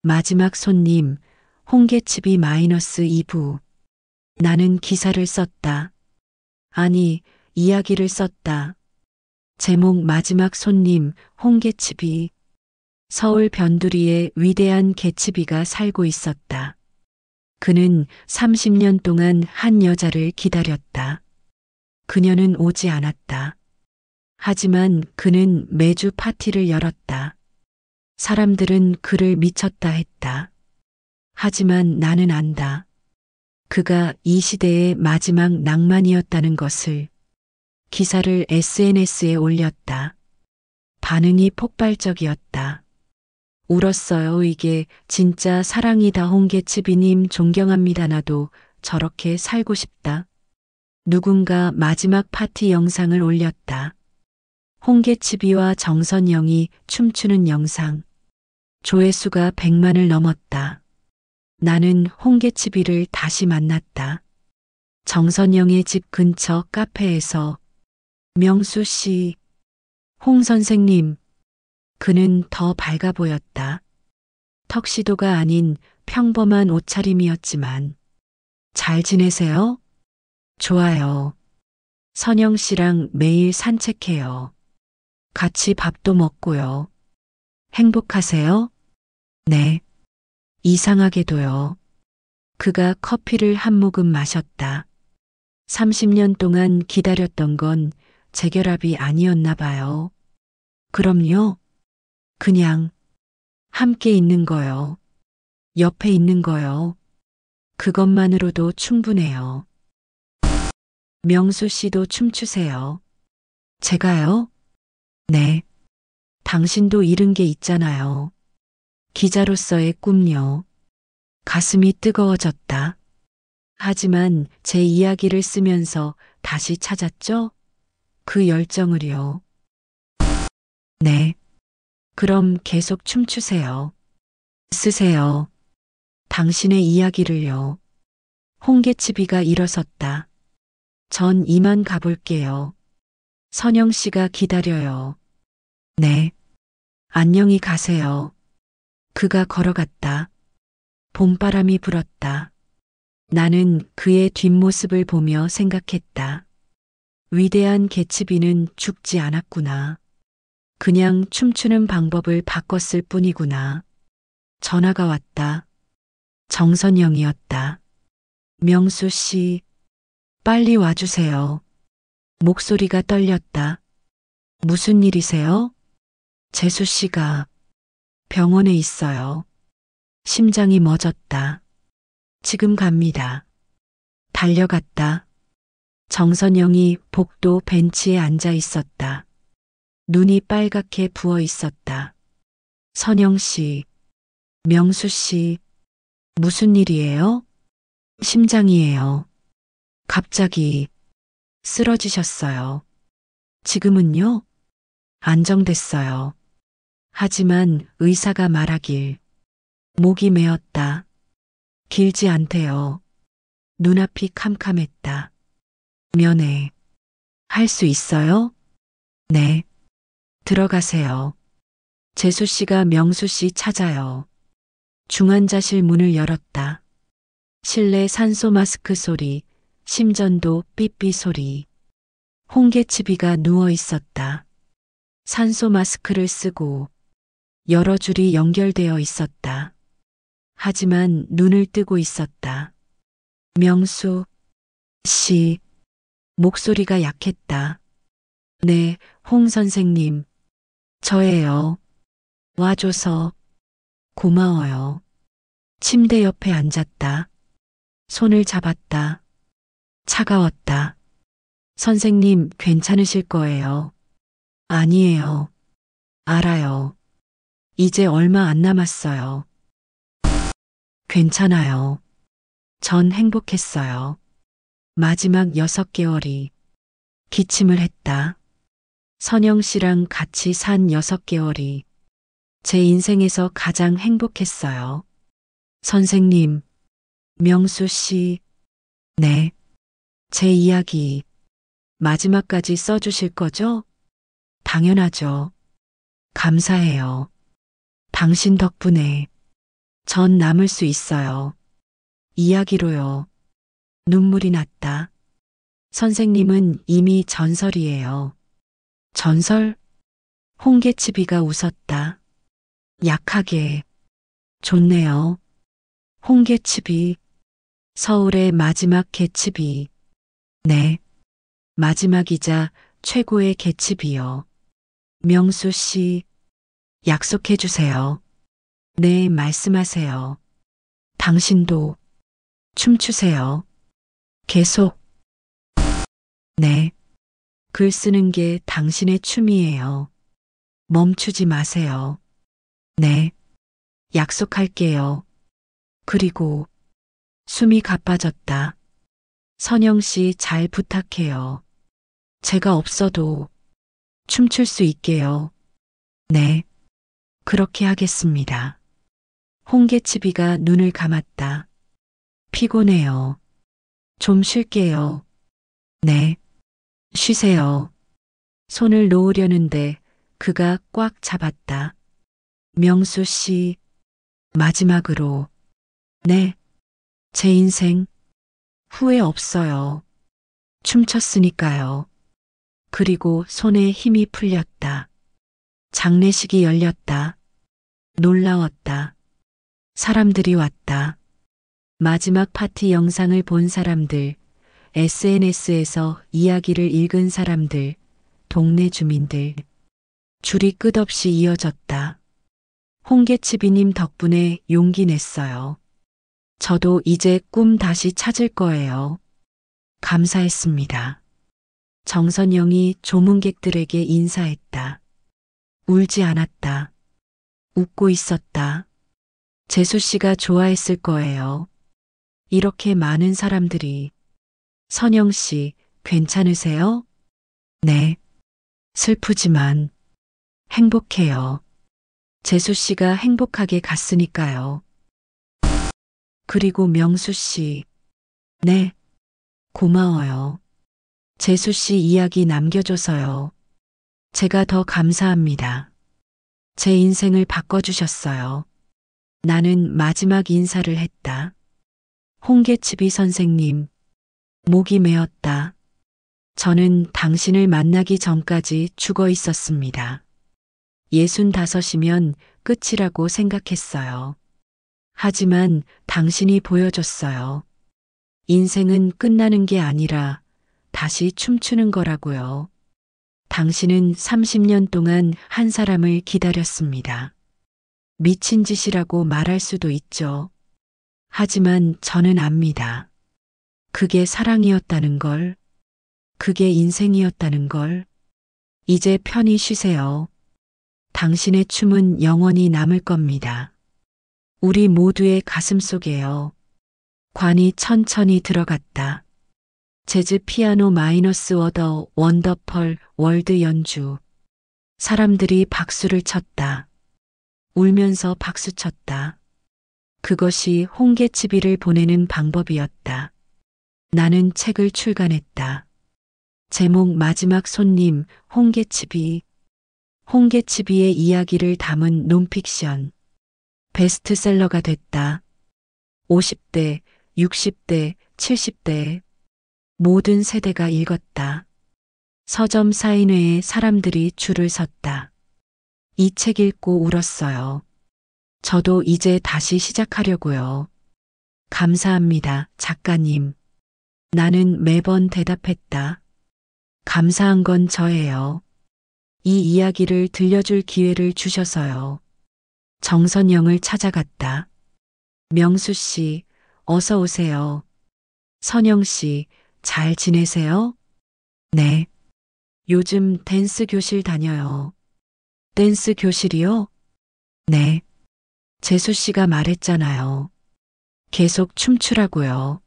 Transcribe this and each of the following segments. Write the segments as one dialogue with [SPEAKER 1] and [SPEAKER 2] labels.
[SPEAKER 1] 마지막 손님, 홍게칩이 -2부. 나는 기사를 썼다. 아니, 이야기를 썼다. 제목 마지막 손님, 홍게칩이. 서울 변두리에 위대한 개츠비가 살고 있었다. 그는 30년 동안 한 여자를 기다렸다. 그녀는 오지 않았다. 하지만 그는 매주 파티를 열었다. 사람들은 그를 미쳤다 했다. 하지만 나는 안다. 그가 이 시대의 마지막 낭만이었다는 것을. 기사를 SNS에 올렸다. 반응이 폭발적이었다. 울었어요. 이게 진짜 사랑이다. 홍게치비님 존경합니다. 나도 저렇게 살고 싶다. 누군가 마지막 파티 영상을 올렸다. 홍게치비와 정선영이 춤추는 영상. 조회수가 100만을 넘었다. 나는 홍게치비를 다시 만났다. 정선영의 집 근처 카페에서. 명수 씨, 홍 선생님. 그는 더 밝아 보였다. 턱시도가 아닌 평범한 옷차림이었지만. 잘 지내세요? 좋아요. 선영 씨랑 매일 산책해요. 같이 밥도 먹고요. 행복하세요? 네. 이상하게도요. 그가 커피를 한 모금 마셨다. 30년 동안 기다렸던 건 재결합이 아니었나 봐요. 그럼요. 그냥 함께 있는 거요. 옆에 있는 거요. 그것만으로도 충분해요. 명수 씨도 춤추세요. 제가요? 네. 당신도 잃은 게 있잖아요. 기자로서의 꿈요. 가슴이 뜨거워졌다. 하지만 제 이야기를 쓰면서 다시 찾았죠? 그 열정을요. 네. 그럼 계속 춤추세요. 쓰세요. 당신의 이야기를요. 홍게치비가 일어섰다. 전 이만 가볼게요. 선영 씨가 기다려요. 네. 안녕히 가세요. 그가 걸어갔다. 봄바람이 불었다. 나는 그의 뒷모습을 보며 생각했다. 위대한 개츠비는 죽지 않았구나. 그냥 춤추는 방법을 바꿨을 뿐이구나. 전화가 왔다. 정선영이었다. 명수 씨, 빨리 와주세요. 목소리가 떨렸다. 무슨 일이세요? 재수 씨가 병원에 있어요. 심장이 멎었다. 지금 갑니다. 달려갔다. 정선영이 복도 벤치에 앉아 있었다. 눈이 빨갛게 부어 있었다. 선영 씨, 명수 씨, 무슨 일이에요? 심장이에요. 갑자기 쓰러지셨어요. 지금은요? 안정됐어요. 하지만 의사가 말하길. 목이 메었다. 길지 않대요. 눈앞이 캄캄했다. 면회. 할 수 있어요? 네. 들어가세요. 재수 씨가 명수 씨 찾아요. 중환자실 문을 열었다. 실내 산소 마스크 소리, 심전도 삐삐 소리. 홍게치비가 누워 있었다. 산소 마스크를 쓰고 여러 줄이 연결되어 있었다. 하지만 눈을 뜨고 있었다. 명수 씨. 목소리가 약했다. 네, 홍 선생님. 저예요. 와줘서 고마워요. 침대 옆에 앉았다. 손을 잡았다. 차가웠다. 선생님, 괜찮으실 거예요. 아니에요. 알아요. 이제 얼마 안 남았어요. 괜찮아요. 전 행복했어요. 마지막 6개월이. 기침을 했다. 선영 씨랑 같이 산 6개월이 제 인생에서 가장 행복했어요. 선생님, 명수 씨, 네. 제 이야기 마지막까지 써주실 거죠? 당연하죠. 감사해요. 당신 덕분에 전 남을 수 있어요. 이야기로요. 눈물이 났다. 선생님은 이미 전설이에요. 전설? 홍계치비가 웃었다. 약하게. 좋네요. 홍계치비. 서울의 마지막 개츠비. 네. 마지막이자 최고의 개츠비요. 명수 씨, 약속해 주세요. 네, 말씀하세요. 당신도 춤추세요. 계속. 네. 글 쓰는 게 당신의 춤이에요. 멈추지 마세요. 네. 약속할게요. 그리고 숨이 가빠졌다. 선영 씨 잘 부탁해요. 제가 없어도 춤출 수 있게요. 네. 그렇게 하겠습니다. 홍계치비가 눈을 감았다. 피곤해요. 좀 쉴게요. 네. 쉬세요. 손을 놓으려는데 그가 꽉 잡았다. 명수 씨, 마지막으로. 네. 제 인생 후회 없어요. 춤췄으니까요. 그리고 손에 힘이 풀렸다. 장례식이 열렸다. 놀라웠다. 사람들이 왔다. 마지막 파티 영상을 본 사람들, SNS에서 이야기를 읽은 사람들, 동네 주민들. 줄이 끝없이 이어졌다. 홍계치비님 덕분에 용기 냈어요. 저도 이제 꿈 다시 찾을 거예요. 감사했습니다. 정선영이 조문객들에게 인사했다. 울지 않았다. 웃고 있었다. 재수 씨가 좋아했을 거예요. 이렇게 많은 사람들이. 선영 씨, 괜찮으세요? 네. 슬프지만 행복해요. 재수 씨가 행복하게 갔으니까요. 그리고 명수 씨. 네. 고마워요. 재수 씨 이야기 남겨줘서요. 제가 더 감사합니다. 제 인생을 바꿔주셨어요. 나는 마지막 인사를 했다. 홍계치비 선생님, 목이 메었다. 저는 당신을 만나기 전까지 죽어 있었습니다. 65이면 끝이라고 생각했어요. 하지만 당신이 보여줬어요. 인생은 끝나는 게 아니라 다시 춤추는 거라고요. 당신은 30년 동안 한 사람을 기다렸습니다. 미친 짓이라고 말할 수도 있죠. 하지만 저는 압니다. 그게 사랑이었다는 걸, 그게 인생이었다는 걸. 이제 편히 쉬세요. 당신의 춤은 영원히 남을 겁니다. 우리 모두의 가슴 속에요. 관이 천천히 들어갔다. 재즈 피아노 마이너스 워더 원더펄 월드 연주. 사람들이 박수를 쳤다. 울면서 박수 쳤다. 그것이 홍계치비를 보내는 방법이었다. 나는 책을 출간했다. 제목 마지막 손님 홍계치비. 홍계치비의 이야기를 담은 논픽션. 베스트셀러가 됐다. 50대, 60대, 70대 모든 세대가 읽었다. 서점 사인회에 사람들이 줄을 섰다. 이 책 읽고 울었어요. 저도 이제 다시 시작하려고요. 감사합니다, 작가님. 나는 매번 대답했다. 감사한 건 저예요. 이 이야기를 들려줄 기회를 주셔서요. 정선영을 찾아갔다. 명수 씨, 어서 오세요. 선영 씨, 잘 지내세요? 네. 요즘 댄스 교실 다녀요. 댄스 교실이요? 네. 재수 씨가 말했잖아요. 계속 춤추라고요.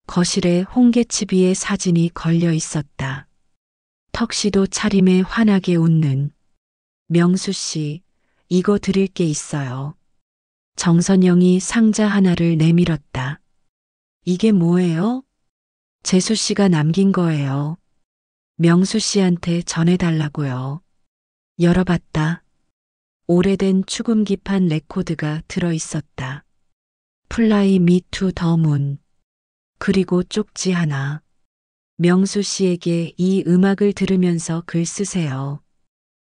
[SPEAKER 1] 거실에 홍계치비의 사진이 걸려 있었다. 턱시도 차림에 환하게 웃는. 명수 씨, 이거 드릴 게 있어요. 정선영이 상자 하나를 내밀었다. 이게 뭐예요? 재수 씨가 남긴 거예요. 명수 씨한테 전해달라고요. 열어봤다. 오래된 축음 기판 레코드가 들어 있었다. Fly Me to the Moon. 그리고 쪽지 하나. 명수 씨에게 이 음악을 들으면서 글 쓰세요.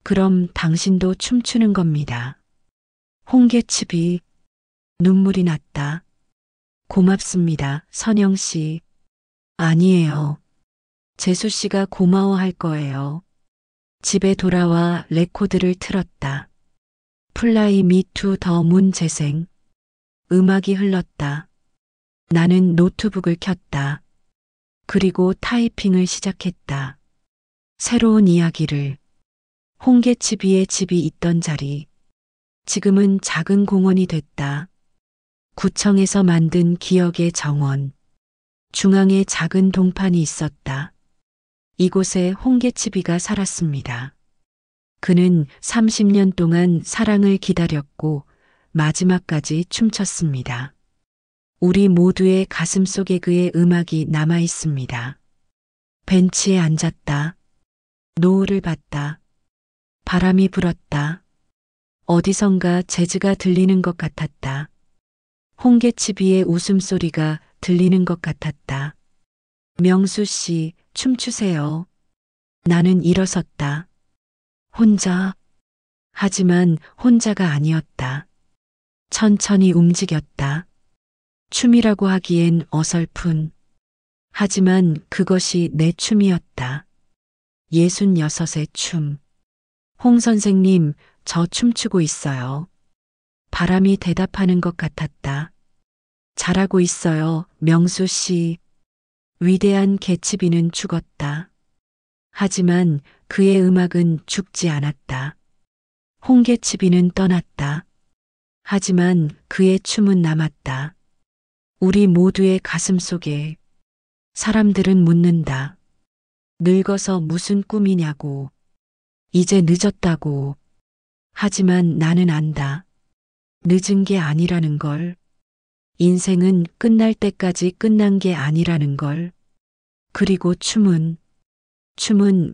[SPEAKER 1] 그럼 당신도 춤추는 겁니다. 홍계칩이 눈물이 났다. 고맙습니다, 선영 씨. 아니에요. 재수 씨가 고마워할 거예요. 집에 돌아와 레코드를 틀었다. Fly Me to the Moon 재생. 음악이 흘렀다. 나는 노트북을 켰다. 그리고 타이핑을 시작했다. 새로운 이야기를. 홍계치비의 집이 있던 자리. 지금은 작은 공원이 됐다. 구청에서 만든 기억의 정원. 중앙에 작은 동판이 있었다. 이곳에 홍계치비가 살았습니다. 그는 30년 동안 사랑을 기다렸고 마지막까지 춤췄습니다. 우리 모두의 가슴 속에 그의 음악이 남아 있습니다. 벤치에 앉았다. 노을을 봤다. 바람이 불었다. 어디선가 재즈가 들리는 것 같았다. 홍계치비의 웃음소리가 들리는 것 같았다. 명수 씨, 춤추세요. 나는 일어섰다. 혼자. 하지만 혼자가 아니었다. 천천히 움직였다. 춤이라고 하기엔 어설픈. 하지만 그것이 내 춤이었다. 66의 춤. 홍 선생님, 저 춤추고 있어요. 바람이 대답하는 것 같았다. 잘하고 있어요, 명수 씨. 위대한 개츠비는 죽었다. 하지만 그의 음악은 죽지 않았다. 홍계치비는 떠났다. 하지만 그의 춤은 남았다. 우리 모두의 가슴 속에. 사람들은 묻는다. 늙어서 무슨 꿈이냐고. 이제 늦었다고. 하지만 나는 안다. 늦은 게 아니라는 걸. 인생은 끝날 때까지 끝난 게 아니라는 걸. 그리고 춤은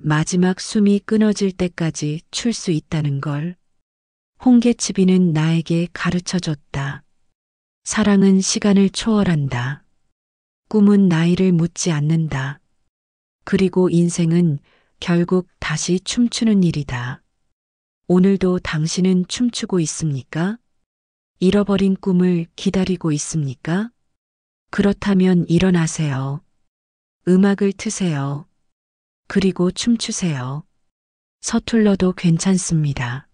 [SPEAKER 1] 마지막 숨이 끊어질 때까지 출 수 있다는 걸. 홍계치비는 나에게 가르쳐 줬다. 사랑은 시간을 초월한다. 꿈은 나이를 묻지 않는다. 그리고 인생은 결국 다시 춤추는 일이다. 오늘도 당신은 춤추고 있습니까? 잃어버린 꿈을 기다리고 있습니까? 그렇다면 일어나세요. 음악을 트세요. 그리고 춤추세요. 서툴러도 괜찮습니다.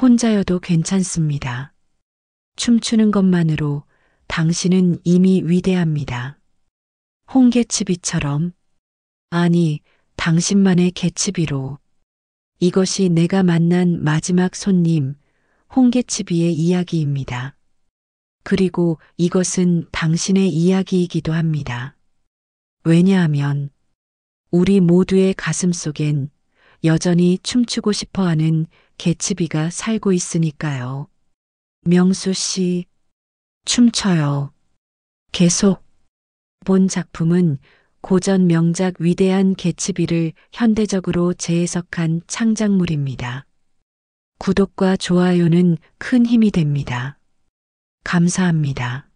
[SPEAKER 1] 혼자여도 괜찮습니다. 춤추는 것만으로 당신은 이미 위대합니다. 홍계치비처럼. 아니, 당신만의 개치비로. 이것이 내가 만난 마지막 손님, 홍계치비의 이야기입니다. 그리고 이것은 당신의 이야기이기도 합니다. 왜냐하면 우리 모두의 가슴 속엔 여전히 춤추고 싶어 하는 개치비가 살고 있으니까요. 명수 씨, 춤춰요. 계속. 본 작품은 고전 명작 위대한 개츠비를 현대적으로 재해석한 창작물입니다. 구독과 좋아요는 큰 힘이 됩니다. 감사합니다.